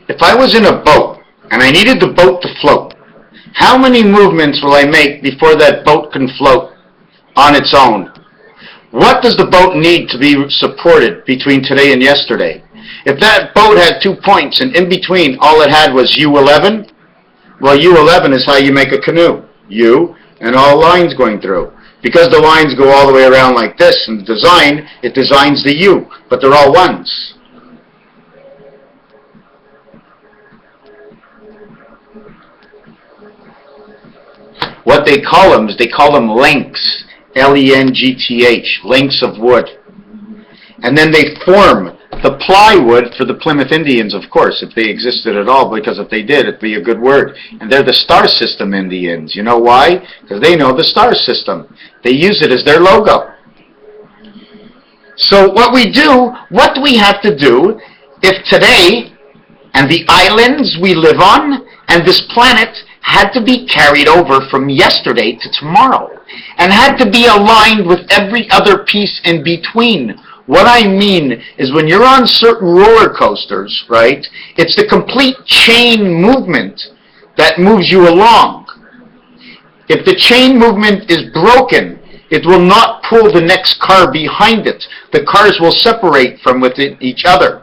if I was in a boat and I needed the boat to float, how many movements will I make before that boat can float on its own? What does the boat need to be supported between today and yesterday? If that boat had 2 points and in between all it had was U11, well, U11 is how you make a canoe. U and all lines going through. Because the lines go all the way around like this in the design, it designs the U, but they're all ones. What they call them is they call them lengths, L-E-N-G-T-H, lengths of wood. And then they form the plywood for the Plymouth Indians, of course, if they existed at all, because if they did, it'd be a good word. And they're the star system Indians. You know why? Because they know the star system. They use it as their logo. So what do we have to do if today, and the islands we live on, and this planet had to be carried over from yesterday to tomorrow, and had to be aligned with every other piece in between. What I mean is when you're on certain roller coasters, right, it's the complete chain movement that moves you along. If the chain movement is broken, it will not pull the next car behind it. The cars will separate from within each other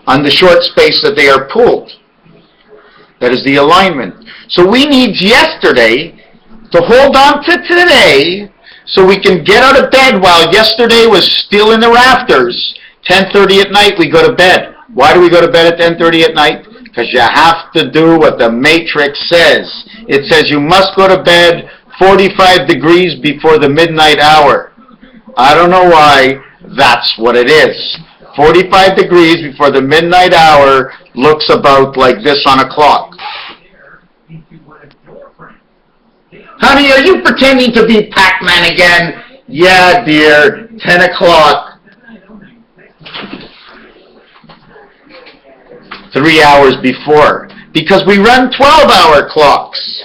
on the short space that they are pulled. That is the alignment. So we need yesterday to hold on to today so we can get out of bed while yesterday was still in the rafters. 10:30 at night we go to bed. Why do we go to bed at 10:30 at night? Because you have to do what the Matrix says. It says you must go to bed 45 degrees before the midnight hour. I don't know why, that's what it is. 45 degrees before the midnight hour looks about like this on a clock. Honey, are you pretending to be Pac-Man again? Yeah, dear, 10 o'clock. 3 hours before. Because we run 12-hour clocks.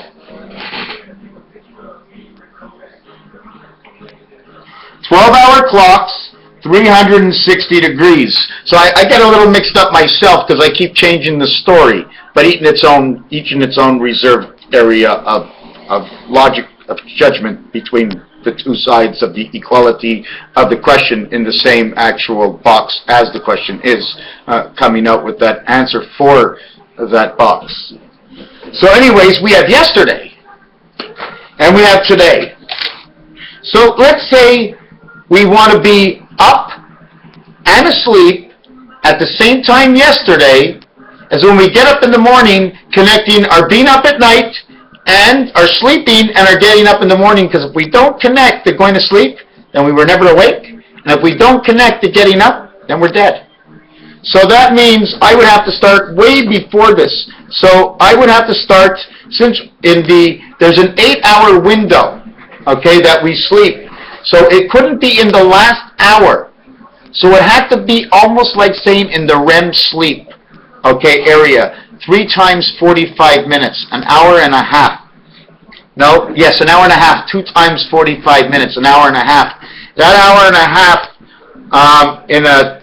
12-hour clocks, 360 degrees. So I get a little mixed up myself because I keep changing the story, but each in its own reserved area of logic, of judgment between the two sides of the equality of the question in the same actual box as the question is, coming out with that answer for that box. So anyways, we have yesterday, and we have today. So let's say we want to be up and asleep at the same time yesterday as when we get up in the morning, connecting our being up at night and are sleeping and are getting up in the morning, because if we don't connect to going to sleep, then we were never awake. And if we don't connect to getting up, then we're dead. So that means I would have to start way before this. So I would have to start, since there's an 8-hour window, okay, that we sleep. So it couldn't be in the last hour. So it had to be almost like saying in the REM sleep, okay, area. 3 times 45 minutes, an hour and a half. No, yes, an hour and a half. 2 times 45 minutes, an hour and a half. That hour and a half in a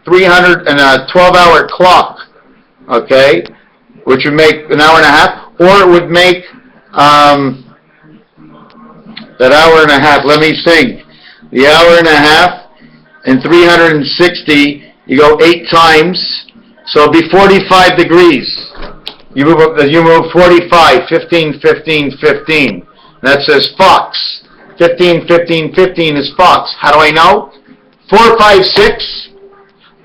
12-hour clock, okay, which would make an hour and a half, or it would make that hour and a half. Let me think. The hour and a half and 360, you go 8 times, so it'll be 45 degrees. You move 45, 15, 15, 15. That says Fox. 15, 15, 15 is Fox. How do I know? 4, 5, 6,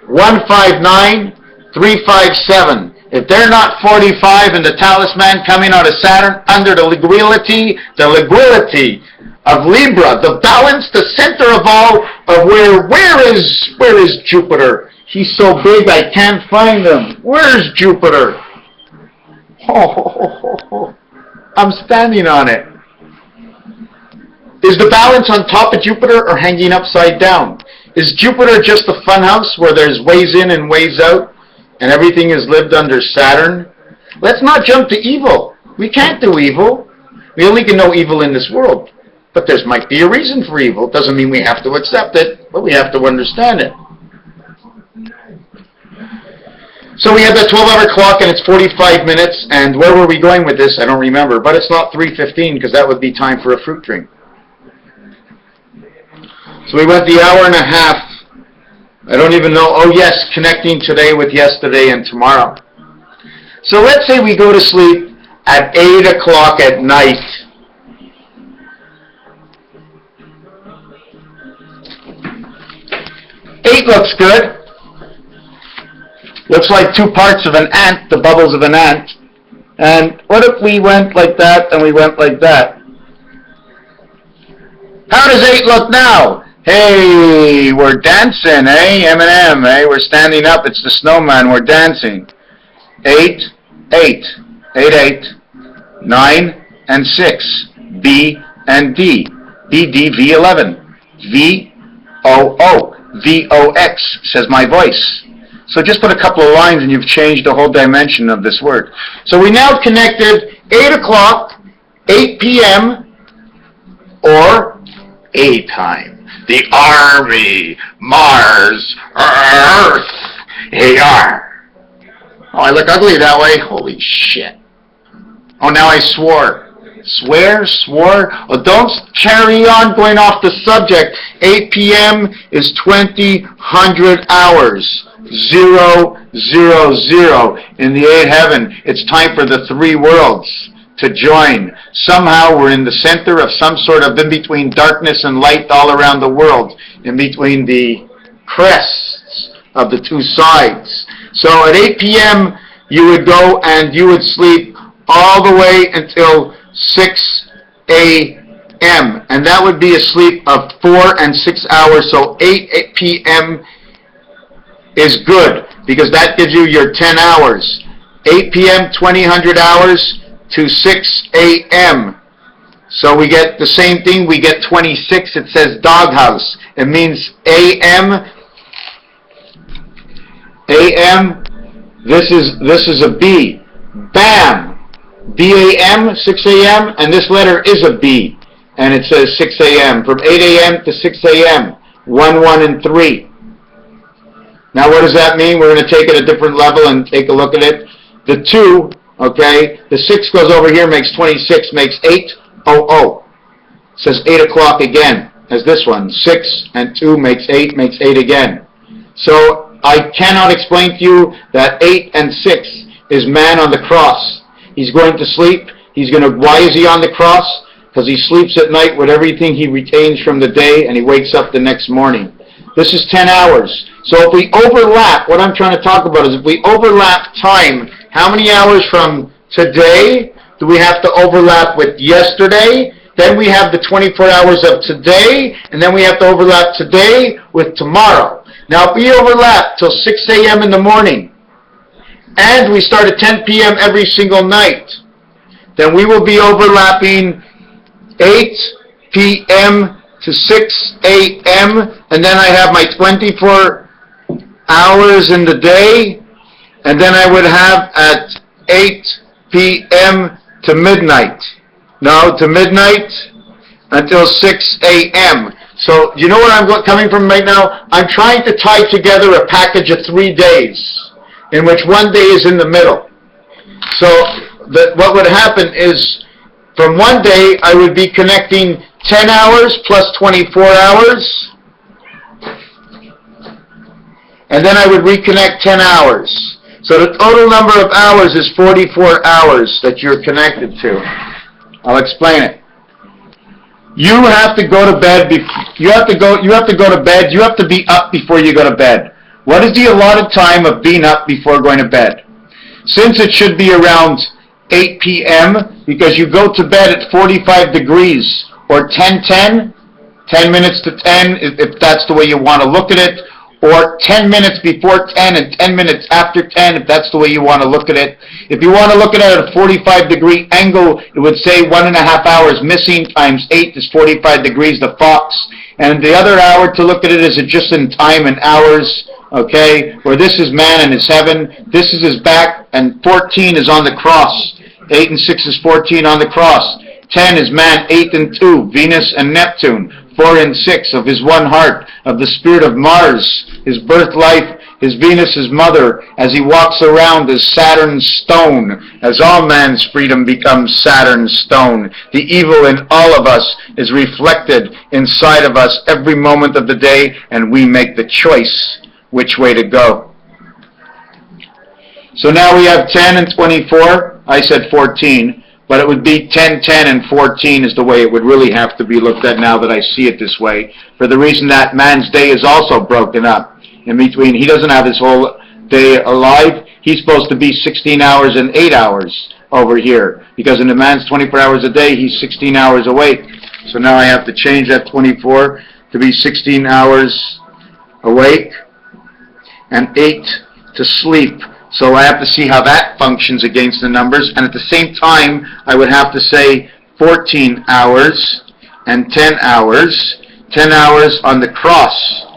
1, 5, 9, 3, 5, 7. If they're not 45 and the talisman coming out of Saturn under the leguility of Libra, the balance, the center of all of where is Jupiter? He's so big I can't find him. Where's Jupiter? Oh, I'm standing on it. Is the balance on top of Jupiter or hanging upside down? Is Jupiter just a funhouse where there's ways in and ways out and everything is lived under Saturn? Let's not jump to evil. We can't do evil. We only can know evil in this world. But there might be a reason for evil. It doesn't mean we have to accept it, but we have to understand it. So we had that 12-hour clock, and it's 45 minutes, and where were we going with this? I don't remember, but it's not 3:15, because that would be time for a fruit drink. So we went the hour and a half. I don't even know. Oh, yes, connecting today with yesterday and tomorrow. So let's say we go to sleep at 8 o'clock at night. Eight looks good. Looks like two parts of an ant, the bubbles of an ant. And what if we went like that and we went like that? How does 8 look now? Hey, we're dancing, eh? Eminem, eh? We're standing up. It's the snowman. We're dancing. 8, 8, 8, 8, 9, and 6. B and D. B, D, V11. V, O, O. V-O-X, says my voice. So just put a couple of lines and you've changed the whole dimension of this word. So we now connected 8 o'clock, 8 p.m., or A time. The Army, Mars, Earth, AR. Oh, I look ugly that way? Holy shit. Oh, now I swore. Swear, swore. Oh, don't carry on going off the subject. 8 p.m. is 2000 hours. 0, 0, 0. In the 8th heaven, it's time for the 3 worlds to join. Somehow we're in the center of some sort of in-between darkness and light all around the world, in between the crests of the 2 sides. So at 8 p.m. you would go and you would sleep all the way until 6 a.m. And that would be a sleep of 4 and 6 hours. So 8 p.m. is good because that gives you your 10 hours. 8 p.m., 2000 hours to 6 a.m. So we get the same thing. We get 26. It says doghouse. It means a.m. a.m. This is a B. Bam. B-A-M, 6 a.m., and this letter is a B, and it says 6 a.m. From 8 a.m. to 6 a.m., 1, 1, and 3. Now what does that mean? We're going to take it a different level and take a look at it. The 2, okay, the 6 goes over here, makes 26, makes 8, 0, 0. It says 8 o'clock again, as this one. 6 and 2 makes 8 again. So I cannot explain to you that 8 and 6 is man on the cross. He's going to sleep. Why is he on the cross? Because he sleeps at night with everything he retains from the day, and he wakes up the next morning. This is 10 hours. So if we overlap, what I'm trying to talk about is if we overlap time, how many hours from today do we have to overlap with yesterday? Then we have the 24 hours of today, and then we have to overlap today with tomorrow. Now if we overlap till 6 a.m. in the morning, and we start at 10 p.m. every single night, then we will be overlapping 8 p.m. to 6 a.m., and then I have my 24 hours in the day, and then I would have at 8 p.m. to midnight. No, to midnight until 6 a.m. So, you know where I'm coming from right now? I'm trying to tie together a package of 3 days, in which 1 day is in the middle. So what would happen is, from 1 day, I would be connecting 10 hours plus 24 hours, and then I would reconnect 10 hours. So the total number of hours is 44 hours that you're connected to. I'll explain it. You have to go to bed. You have to go to bed. You have to be up before you go to bed. What is the allotted time of being up before going to bed? Since it should be around 8 p.m., because you go to bed at 45 degrees, or 10:10, 10 minutes to 10, if that's the way you want to look at it, or 10 minutes before 10 and 10 minutes after 10, if that's the way you want to look at it. If you want to look at it at a 45-degree angle, it would say 1.5 hours missing times 8 is 45 degrees, the fox. And the other hour to look at it is just in time and hours. Okay, where this is man and his heaven, this is his back, and 14 is on the cross. 8 and 6 is 14 on the cross. 10 is man, 8 and 2, Venus and Neptune. 4 and 6 of his one heart, of the spirit of Mars, his birth life, is Venus's mother, as he walks around as Saturn's stone, as all man's freedom becomes Saturn's stone. The evil in all of us is reflected inside of us every moment of the day, and we make the choice which way to go. So now we have 10 and 24. I said 14, but it would be 10, 10, and 14 is the way it would really have to be looked at now that I see it this way, for the reason that man's day is also broken up. In between, he doesn't have his whole day alive. He's supposed to be 16 hours and 8 hours over here, because in the man's 24 hours a day, he's 16 hours awake. So now I have to change that 24 to be 16 hours awake and 8 to sleep. So I have to see how that functions against the numbers, and at the same time, I would have to say 14 hours and 10 hours. 10 hours on the cross.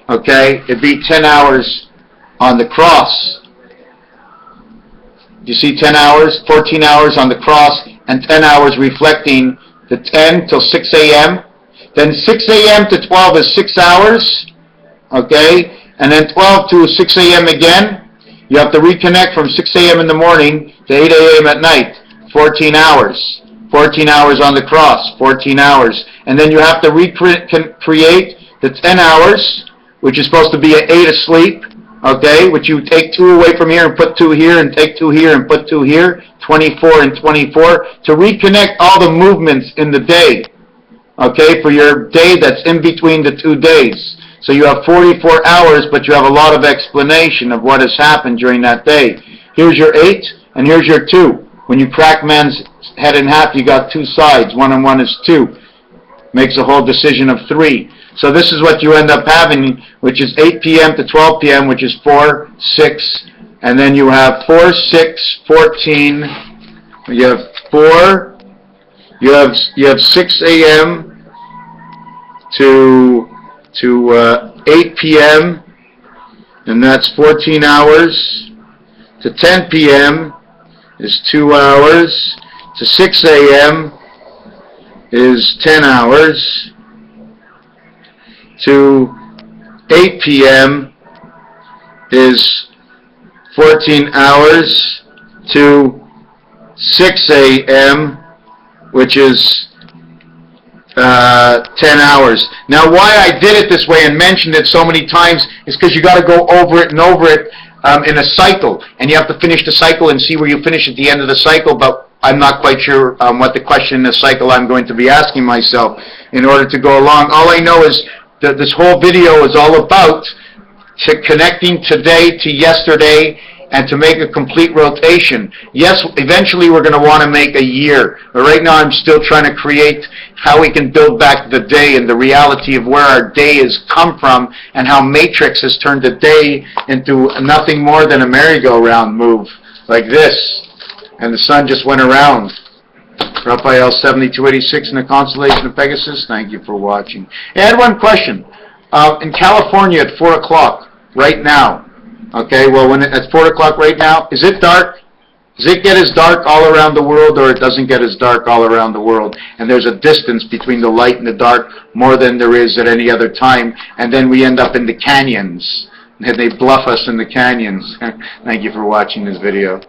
Okay? It'd be 10 hours on the cross. You see 10 hours, 14 hours on the cross, and 10 hours reflecting the 10 till 6 a.m. Then 6 a.m. to 12 is 6 hours. Okay? And then 12 to 6 a.m. again. You have to reconnect from 6 a.m. in the morning to 8 a.m. at night. 14 hours. 14 hours on the cross. 14 hours. And then you have to recreate the 10 hours, which is supposed to be at 8 asleep, okay, which you take 2 away from here and put 2 here and take 2 here and put 2 here, 24 and 24, to reconnect all the movements in the day, okay, for your day that's in between the 2 days. So you have 44 hours, but you have a lot of explanation of what has happened during that day. Here's your 8, and here's your 2. When you crack man's head in half, you got 2 sides. 1 and 1 is 2. Makes a whole decision of 3. So this is what you end up having, which is 8 p.m. to 12 p.m., which is 4, 6, and then you have 4, 6, 14. You have 4. You have 6 a.m. to 8 p.m., and that's 14 hours. To 10 p.m. is 2 hours. To 6 a.m. is 10 hours. To 8 p.m. is 14 hours. To 6 a.m., which is 10 hours. Now, why I did it this way and mentioned it so many times is because you got to go over it and over it in a cycle, and you have to finish the cycle and see where you finish at the end of the cycle, but I'm not quite sure what the question in the cycle I'm going to be asking myself in order to go along. All I know is that this whole video is all about connecting today to yesterday and to make a complete rotation. Yes, eventually we're going to want to make a year, but right now I'm still trying to create how we can build back the day and the reality of where our day has come from and how Matrix has turned the day into nothing more than a merry-go-round move like this. And the sun just went around. Raphael 7286 in the constellation of Pegasus, thank you for watching. I had one question. In California at 4 o'clock right now, okay, well, when it's 4 o'clock right now, is it dark? Does it get as dark all around the world, or it doesn't get as dark all around the world? And there's a distance between the light and the dark more than there is at any other time, and then we end up in the canyons, and they bluff us in the canyons. Thank you for watching this video.